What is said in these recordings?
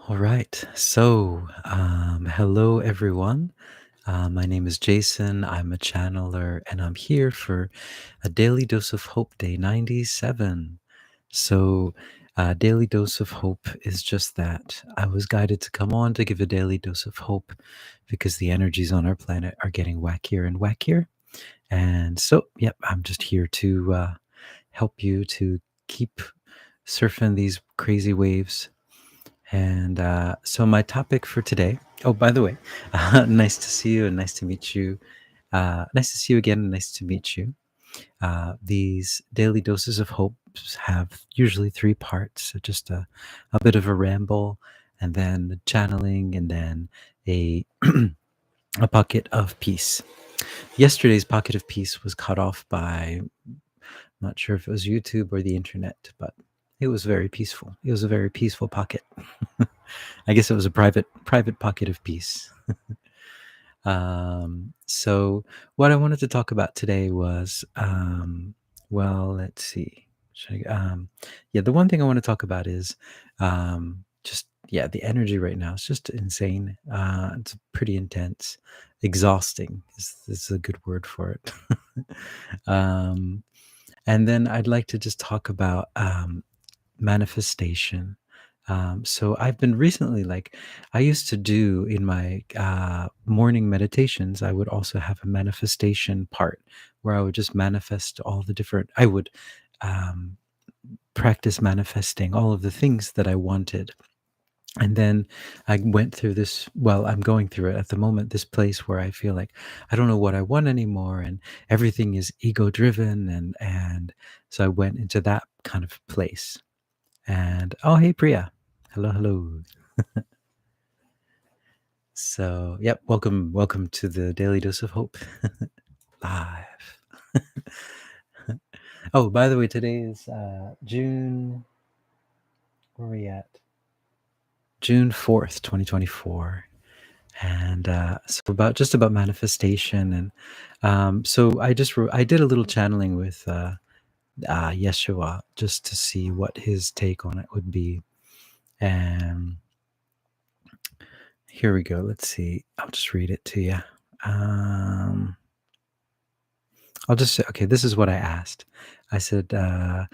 All right. Hello everyone. My name is Jason. I'm a channeler, and I'm here for a daily dose of hope, day 97. Daily dose of hope is just that. I was guided to come on to give a daily dose of hope because the energies on our planet are getting wackier and wackier. Yep, I'm just here to help you to keep surfing these crazy waves. My topic for today. Oh, by the way, nice to see you and nice to meet you. Nice to see you again and nice to meet you. These daily doses of hope have usually three parts. So just a bit of a ramble, and then channeling, and then a a pocket of peace. Yesterday's pocket of peace was cut off by, not sure if it was YouTube or the internet, but it was very peaceful. It was a very peaceful pocket. I guess it was a private pocket of peace. So what I wanted to talk about today was, let's see. The one thing I want to talk about is the energy right now. It's just insane. It's pretty intense, exhausting is a good word for it. um, and then I'd like to just talk about manifestation. So I've been recently, like, I used to do in my morning meditations, I would also have a manifestation part where I would just manifest all the different, I would um, practice manifesting all of the things that I wanted. And then I went through this, well, I'm going through it at the moment, this place where I feel like I don't know what I want anymore, and everything is ego driven. And so I went into that kind of place. And oh, hey, Priya. Hello, hello. Yep, welcome to the Daily Dose of Hope live. Oh, by the way, today is June. Where are we at? June 4th, 2024. And about manifestation, and I did a little channeling with Yeshua just to see what his take on it would be. And here we go. Let's see. I'll just read it to you. I'll just say, okay, this is what I asked. I said, have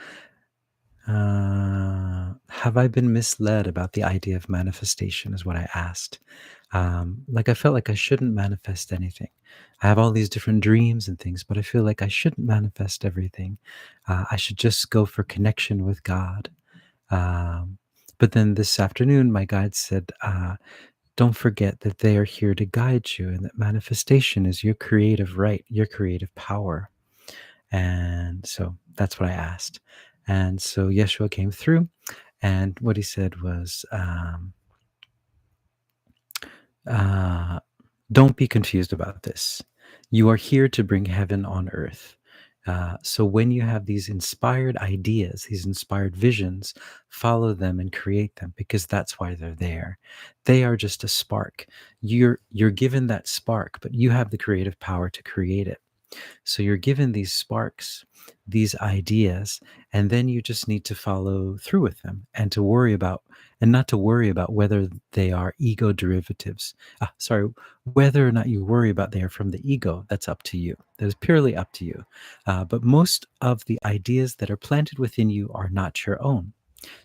I been misled about the idea of manifestation, is what I asked. Like, I felt like I shouldn't manifest anything. I have all these different dreams and things, but I feel like I shouldn't manifest everything. I should just go for connection with God. Um, but then this afternoon, my guide said, don't forget that they are here to guide you, and that manifestation is your creative right, your creative power. And so that's what I asked. And so Yeshua came through, and what he said was, uh, don't be confused about this. You are here to bring heaven on earth. So when you have these inspired ideas, these inspired visions, follow them and create them, because that's why they're there. They are just a spark. You're given that spark, but you have the creative power to create it. So you're given these sparks, these ideas, and then you just need to follow through with them, and not to worry about whether they are ego derivatives. Whether or not you worry about they are from the ego, that's up to you. That is purely up to you. But most of the ideas that are planted within you are not your own.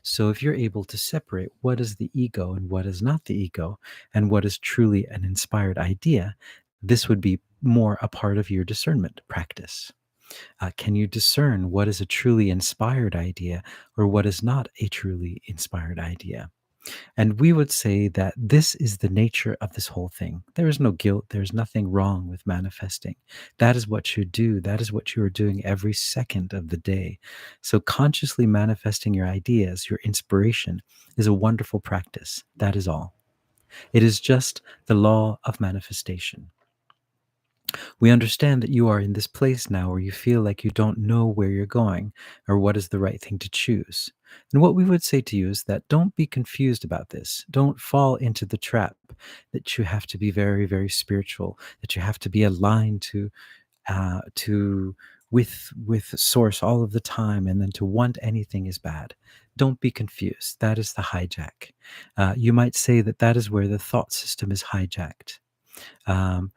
So if you're able to separate what is the ego and what is not the ego, and what is truly an inspired idea, this would be more a part of your discernment practice. Can you discern what is a truly inspired idea or what is not a truly inspired idea? And we would say that this is the nature of this whole thing. There is no guilt. There's nothing wrong with manifesting. That is what you do. That is what you are doing every second of the day. So, consciously manifesting your ideas, your inspiration, is a wonderful practice. That is all. It is just the law of manifestation. We understand that you are in this place now where you feel like you don't know where you're going or what is the right thing to choose. And what we would say to you is that don't be confused about this. Don't fall into the trap that you have to be very, very spiritual, that you have to be aligned to with source all of the time, and then to want anything is bad. Don't be confused. That is the hijack. You might say that that is where the thought system is hijacked. Um,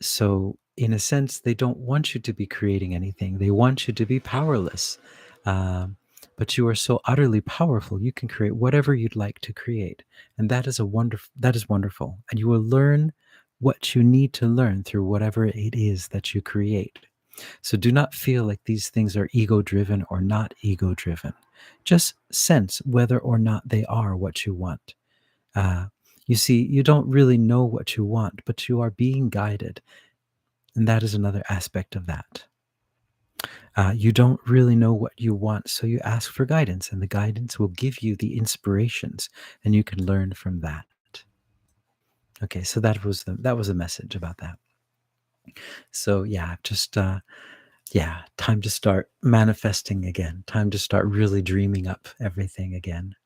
so, in a sense, they don't want you to be creating anything. They want you to be powerless. Um, but you are so utterly powerful, you can create whatever you'd like to create, and that is a wonderful. That is wonderful, and you will learn what you need to learn through whatever it is that you create. So do not feel like these things are ego driven or not ego driven. Just sense whether or not they are what you want. Uh, you see, you don't really know what you want, but you are being guided. And that is another aspect of that. You don't really know what you want, so you ask for guidance, and the guidance will give you the inspirations, and you can learn from that. Okay, so that was a message about that. So yeah, just yeah, time to start manifesting again. Time to start really dreaming up everything again.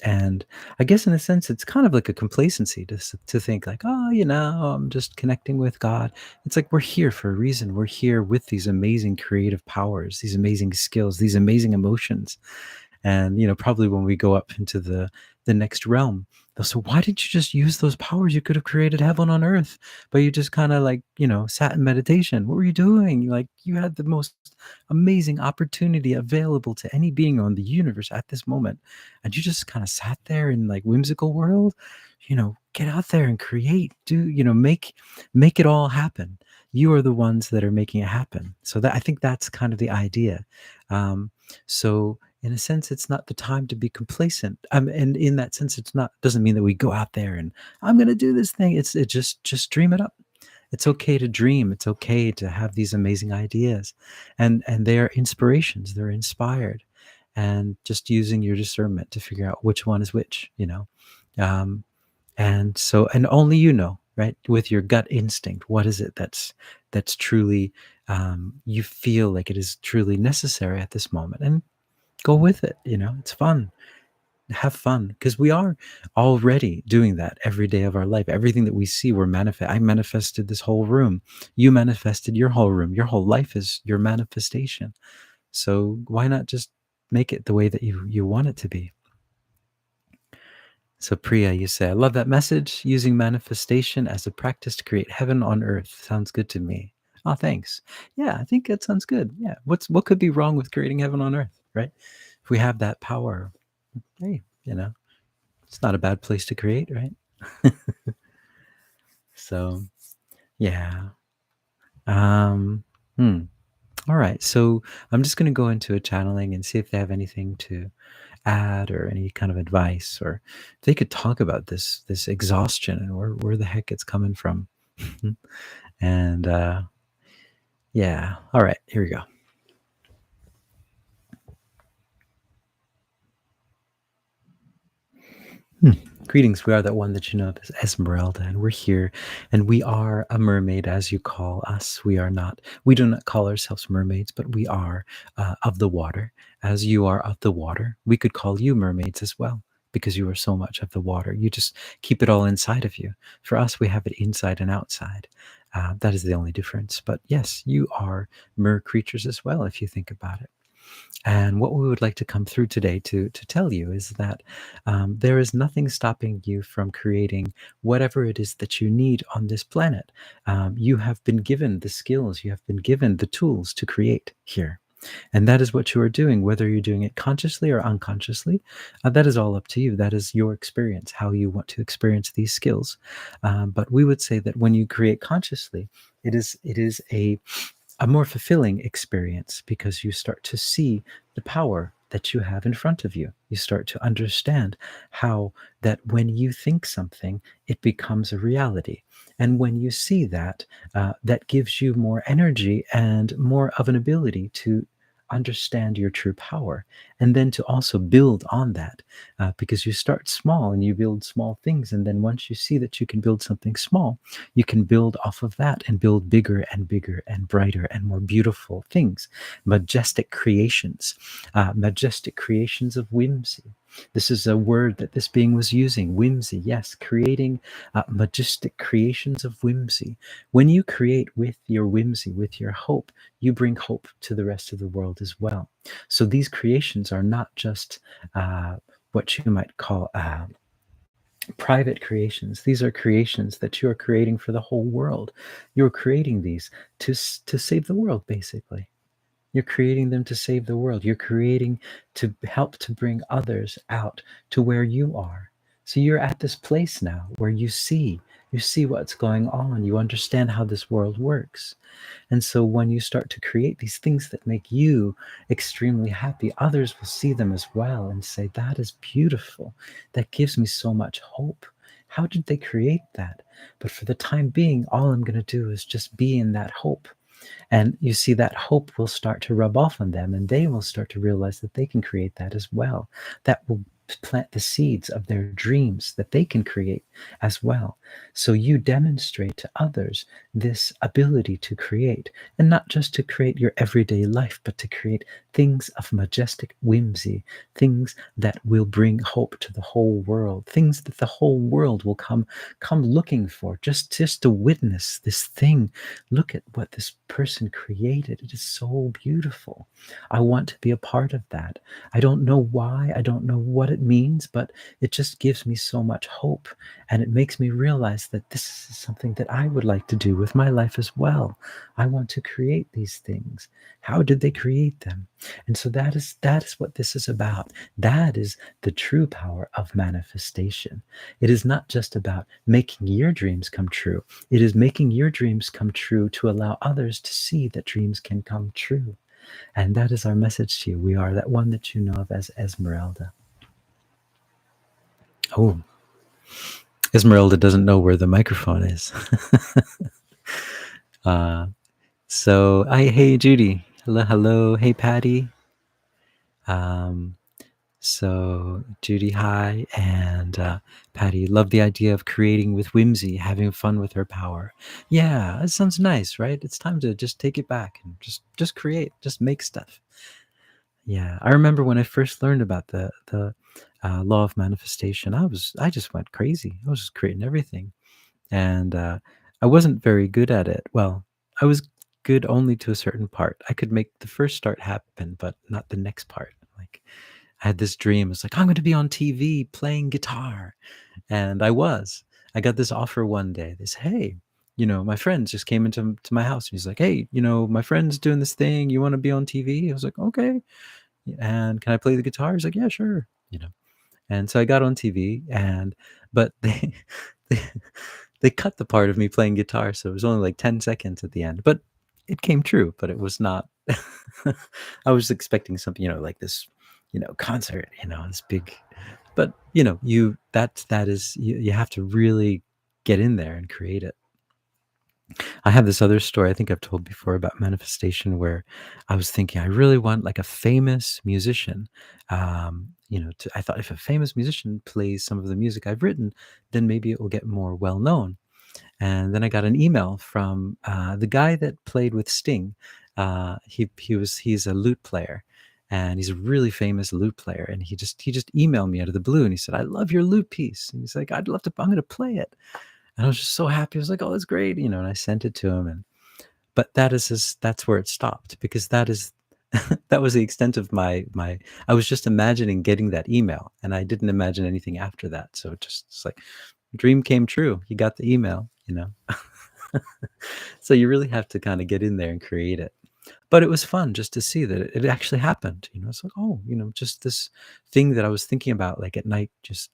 And I guess in a sense, it's kind of like a complacency to think like, oh, I'm just connecting with God. It's like we're here for a reason. We're here with these amazing creative powers, these amazing skills, these amazing emotions. And probably when we go up into the next realm, they'll say, why didn't you just use those powers? You could have created heaven on earth, but you just kind of like sat in meditation. What were you doing? Like, you had the most amazing opportunity available to any being on the universe at this moment, and you just kind of sat there in like whimsical world. Get out there and create. Do make it all happen. You are the ones that are making it happen. So that, I think, that's kind of the idea. So in a sense, it's not the time to be complacent. And in that sense, it's not, doesn't mean that we go out there and I'm going to do this thing. It just dream it up. It's okay to dream. It's okay to have these amazing ideas, and they are inspirations. They're inspired, and just using your discernment to figure out which one is which. Um, and so, and only right, with your gut instinct, what is it that's truly, you feel like it is truly necessary at this moment, and go with it. It's fun. Have fun, because we are already doing that every day of our life. Everything that we see, we're manifest. I manifested this whole room. You manifested your whole room. Your whole life is your manifestation. So why not just make it the way that you want it to be? So Priya, you say, I love that message. Using manifestation as a practice to create heaven on earth sounds good to me. Oh, thanks. Yeah, I think that sounds good. Yeah. What could be wrong with creating heaven on earth, right? If we have that power, hey, it's not a bad place to create, right? So, yeah. Um, hmm. All right. So I'm just going to go into a channeling and see if they have anything to add or any kind of advice, or if they could talk about this exhaustion and where the heck it's coming from. And yeah. All right. Here we go. Hmm. Greetings. We are that one that you know of as Esmeralda, and we're here, and we are a mermaid, as you call us. We do not call ourselves mermaids, but we are of the water, as you are of the water. We could call you mermaids as well, because you are so much of the water. You just keep it all inside of you. For us, we have it inside and outside. That is the only difference. But yes, you are mer creatures as well, if you think about it. And what we would like to come through today to tell you is that there is nothing stopping you from creating whatever it is that you need on this planet. You have been given the skills, you have been given the tools to create here. And that is what you are doing, whether you're doing it consciously or unconsciously. That is all up to you. That is your experience, how you want to experience these skills. But we would say that when you create consciously, it is a more fulfilling experience, because you start to see the power that you have in front of you. You start to understand how that when you think something, it becomes a reality. And when you see that, that gives you more energy and more of an ability to understand your true power, and then to also build on that, because you start small and you build small things, and then once you see that you can build something small, you can build off of that and build bigger and bigger and brighter and more beautiful things, majestic creations of whimsy. This is a word that this being was using, whimsy. Yes, creating majestic creations of whimsy. When you create with your whimsy, with your hope, you bring hope to the rest of the world as well. So these creations are not just what you might call private creations. These are creations that you are creating for the whole world. You're creating these to save the world, basically. You're creating them to save the world. You're creating to help to bring others out to where you are. So you're at this place now where you see what's going on. You understand how this world works. And so when you start to create these things that make you extremely happy, others will see them as well and say, that is beautiful. That gives me so much hope. How did they create that? But for the time being, all I'm going to do is just be in that hope. And you see, that hope will start to rub off on them, and they will start to realize that they can create that as well. That will plant the seeds of their dreams that they can create as well. So you demonstrate to others this ability to create, and not just to create your everyday life, but to create things of majestic whimsy, things that will bring hope to the whole world, things that the whole world will come looking for, just to witness this thing. Look at what this person created. It is so beautiful. I want to be a part of that. I don't know why, I don't know what it means, but it just gives me so much hope. And it makes me realize that this is something that I would like to do with my life as well. I want to create these things. How did they create them? And so that is what this is about. That is the true power of manifestation. It is not just about making your dreams come true. It is making your dreams come true to allow others to see that dreams can come true. And that is our message to you. We are that one that you know of as Esmeralda. Oh, Esmeralda doesn't know where the microphone is. uh, hey, Judy. Hello, hello. Hey, Patty. Um, So, Judy, hi. And Patty, love the idea of creating with whimsy, having fun with her power. Yeah, it sounds nice, right? It's time to just take it back and just create, just make stuff. Yeah, I remember when I first learned about the law of manifestation, I just went crazy. I was just creating everything, and I wasn't very good at it. Well, I was good only to a certain part. I could make the first start happen, but not the next part. Like, I had this dream. It's like, I'm going to be on TV playing guitar. And I was. I got this offer one day. This, hey, my friends just came into to my house. And he's like, hey, my friend's doing this thing. You want to be on TV? I was like, okay. And can I play the guitar? He's like, yeah, sure. And so I got on TV, but they they cut the part of me playing guitar, so it was only like 10 seconds at the end. But it came true, but it was not. I was expecting something, like this, concert, this big. But you have to really get in there and create it. I have this other story I think I've told before about manifestation where I was thinking I really want like a famous musician. I thought if a famous musician plays some of the music I've written, then maybe it will get more well known. And then I got an email from the guy that played with Sting. He's a lute player, and he's a really famous lute player. And he just emailed me out of the blue, and he said, "I love your lute piece." And he's like, "I'm going to play it." And I was just so happy. I was like, "Oh, that's great," and I sent it to him. But that's where it stopped, because that is that was the extent of my. I was just imagining getting that email, and I didn't imagine anything after that. So it's like, dream came true. You got the email. So you really have to kind of get in there and create it. But it was fun just to see that it actually happened. It's like, oh, just this thing that I was thinking about like at night just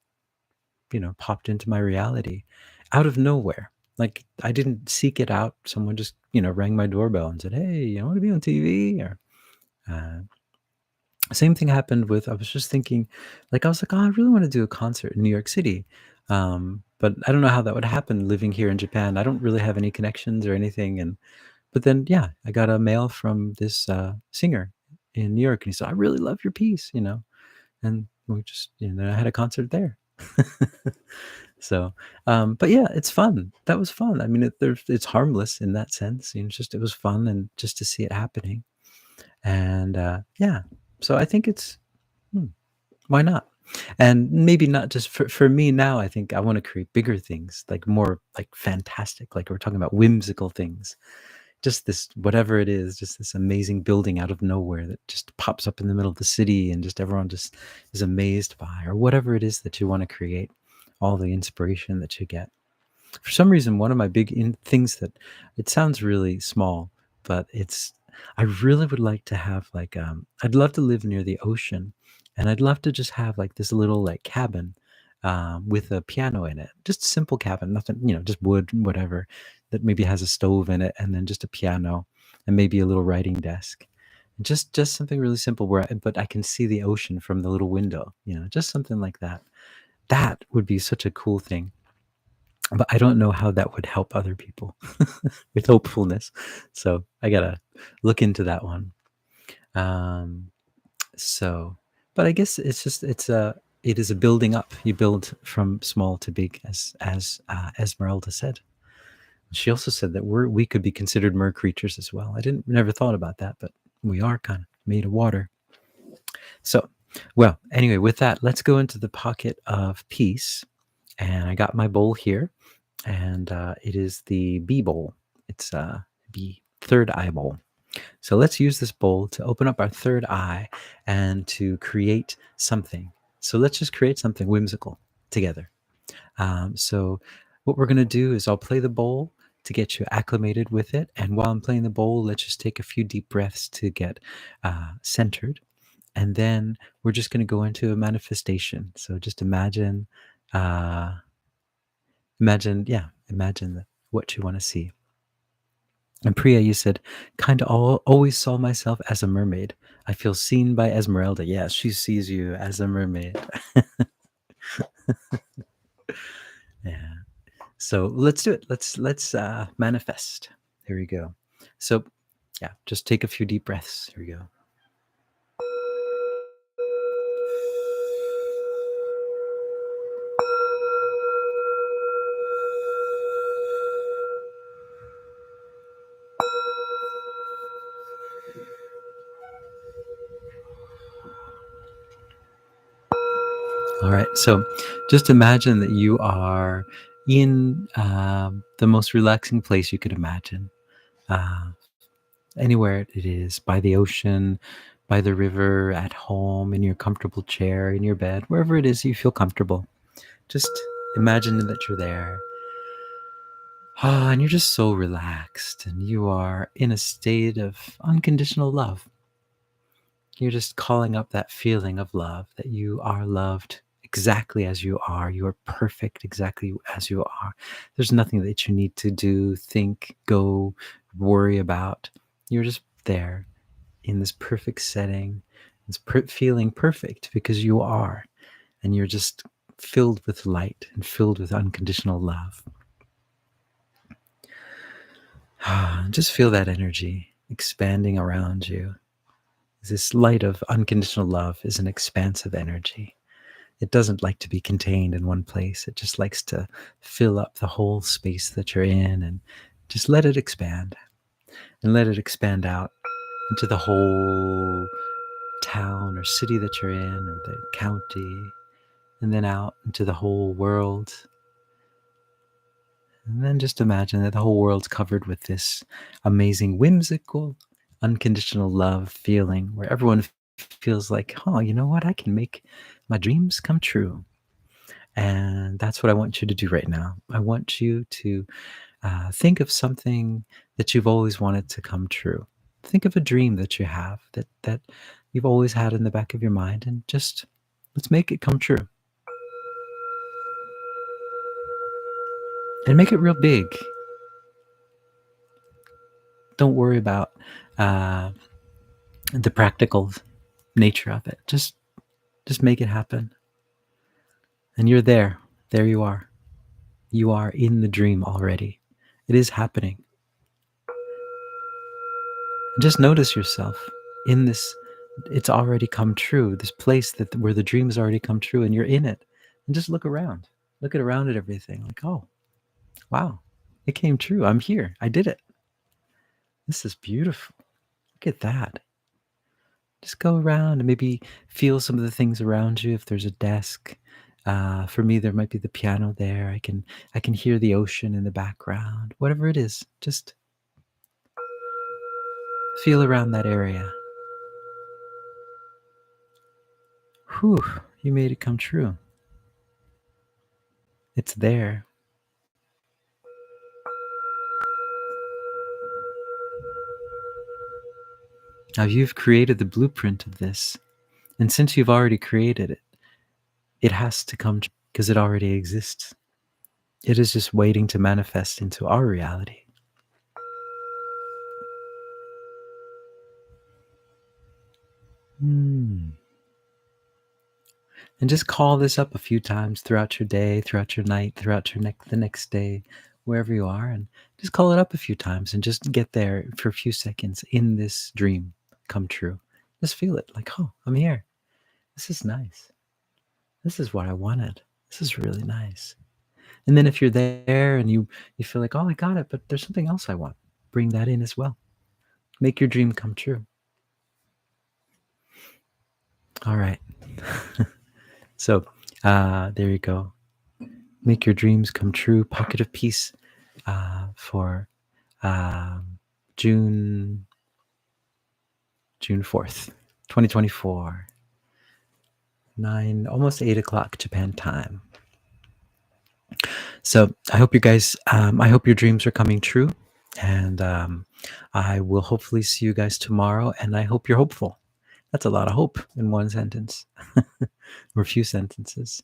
popped into my reality out of nowhere. Like, I didn't seek it out. Someone just, rang my doorbell and said, "Hey, I want to be on TV." Or uh, same thing happened with, I was just thinking, like, I was like, oh, I really want to do a concert in New York City. But I don't know how that would happen living here in Japan. I don't really have any connections or anything. But then, yeah, I got a mail from this singer in New York, and he said, "I really love your piece." And we just, I had a concert there. So, but yeah, it's fun. That was fun. I mean, it's harmless in that sense. It was fun, and just to see it happening. And yeah, so I think it's, hmm, why not? And maybe not just for me now, I think I want to create bigger things, like more like fantastic, like we're talking about whimsical things. Just this, whatever it is, just this amazing building out of nowhere that just pops up in the middle of the city and just everyone just is amazed by, or whatever it is that you want to create, all the inspiration that you get. For some reason, one of my big things that it sounds really small, but I really would like to have like I'd love to live near the ocean, and I'd love to just have like this little like cabin with a piano in it, just a simple cabin, nothing, just wood, whatever, that maybe has a stove in it, and then just a piano, and maybe a little writing desk. Just something really simple but I can see the ocean from the little window, just something like that. That would be such a cool thing, but I don't know how that would help other people with hopefulness. So I gotta look into that one. Um, so, but I guess it is a building up. You build from small to big, as Esmeralda said. She also said that we could be considered mer creatures as well. I didn't never thought about that, but we are kind of made of water. So, well, anyway, with that, let's go into the pocket of peace. And I got my bowl here, and it is the B bowl. It's B, third eye bowl. So let's use this bowl to open up our third eye and to create something. So let's just create something whimsical together. So what we're going to do is I'll play the bowl to get you acclimated with it. And while I'm playing the bowl, let's just take a few deep breaths to get centered. And then we're just going to go into a manifestation. So just uh, imagine what you want to see. And Priya, you said, kind of always saw myself as a mermaid. I feel seen by Esmeralda. Yes, she sees you as a mermaid. Yeah. So let's do it. Let's manifest. Here we go. So yeah, just take a few deep breaths. Here we go. All right. So just imagine that you are in the most relaxing place you could imagine. Uh, Anywhere it is, by the ocean, by the river, at home, in your comfortable chair, in your bed, wherever it is you feel comfortable. Just imagine that you're there. And you're just so relaxed, and you are in a state of unconditional love. You're just calling up that feeling of love, that you are loved exactly as you are. You are perfect exactly as you are. There's nothing that you need to do, think, go, worry about. You're just there in this perfect setting. It's feeling perfect because you are, and you're just filled with light and filled with unconditional love. Just feel that energy expanding around you. This light of unconditional love is an expansive energy. It doesn't like to be contained in one place. It just likes to fill up the whole space that you're in, and just let it expand, and let it expand out into the whole town or city that you're in, or the county, and then out into the whole world. And then just imagine that the whole world's covered with this amazing, whimsical, unconditional love feeling where everyone feels like, oh, you know what? I can make my dreams come true. And that's what I want you to do right now. I want you to think of something that you've always wanted to come true. Think of a dream that you have that you've always had in the back of your mind, and just let's make it come true. And make it real big. Don't worry about uh, the practical nature of it. Just make it happen. And you're there. There you are. You are in the dream already. It is happening. Just notice yourself in this. It's already come true. This place where the dream has already come true, and you're in it. And just look around. Look around at everything. Like, oh, wow, it came true. I'm here. I did it. This is beautiful. Look at that. Just go around and maybe feel some of the things around you. If there's a desk, for me, there might be the piano there. I can hear the ocean in the background. Whatever it is, just feel around that area. Whew, you made it come true. It's there. Now you've created the blueprint of this. And since you've already created it, it has to come true because it already exists. It is just waiting to manifest into our reality. Hmm. And just call this up a few times throughout your day, throughout your night, throughout the next day, wherever you are, and just call it up a few times and just get there for a few seconds in this dream come true. Just feel it like, oh, I'm here. This is nice. This is what I wanted. This is really nice. And then if you're there and you feel like, oh, I got it, but there's something else I want, bring that in as well. Make your dream come true. All right. So there you go. Make your dreams come true. Pocket of peace for um, June 4th, 2024, almost 8 o'clock Japan time. So I hope you guys, I hope your dreams are coming true, and I will hopefully see you guys tomorrow. And I hope you're hopeful. That's a lot of hope in one sentence or a few sentences.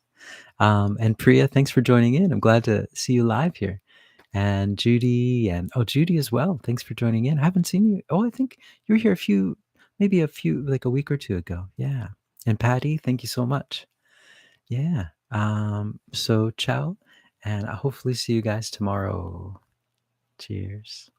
And Priya, thanks for joining in. I'm glad to see you live here. And Judy, and Judy as well. Thanks for joining in. I haven't seen you. Oh, I think you were here maybe like a week or two ago. Yeah. And Patty, thank you so much. Yeah. So ciao, and I'll hopefully see you guys tomorrow. Cheers.